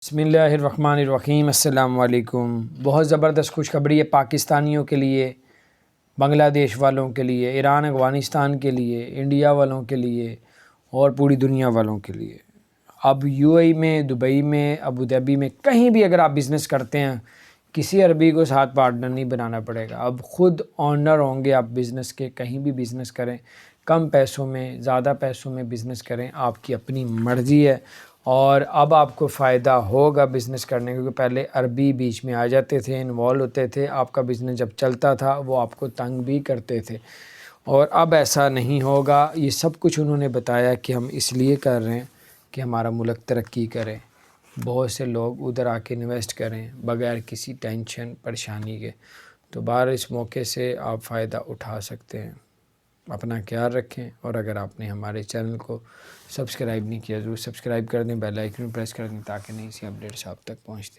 بسم اللہ الرحمن الرحیم۔ السلام علیکم۔ بہت زبردست خوشخبری ہے پاکستانیوں کے لیے، بنگلہ دیش والوں کے لیے، ایران افغانستان کے لیے، انڈیا والوں کے لیے اور پوری دنیا والوں کے لیے۔ اب یو اے میں، دبئی میں، ابوظہبی میں کہیں بھی اگر آپ بزنس کرتے ہیں، کسی عربی کو ساتھ پارٹنر نہیں بنانا پڑے گا۔ اب خود آنر ہوں گے آپ بزنس کے، کہیں بھی بزنس کریں، کم پیسوں میں زیادہ پیسوں میں بزنس کریں، آپ کی اپنی مرضی ہے۔ اور اب آپ کو فائدہ ہوگا بزنس کرنے، کیونکہ پہلے عربی بیچ میں آ جاتے تھے، انوالو ہوتے تھے، آپ کا بزنس جب چلتا تھا وہ آپ کو تنگ بھی کرتے تھے، اور اب ایسا نہیں ہوگا۔ یہ سب کچھ انہوں نے بتایا کہ ہم اس لیے کر رہے ہیں کہ ہمارا ملک ترقی کرے، بہت سے لوگ ادھر آ کے انویسٹ کریں بغیر کسی ٹینشن پریشانی کے۔ تو باہر اس موقع سے آپ فائدہ اٹھا سکتے ہیں۔ اپنا خیال رکھیں، اور اگر آپ نے ہمارے چینل کو سبسکرائب نہیں کیا ضرور سبسکرائب کر دیں، بیل آئیکن پریس کر دیں تاکہ نئی سی اپڈیٹس آپ تک پہنچتے ہیں۔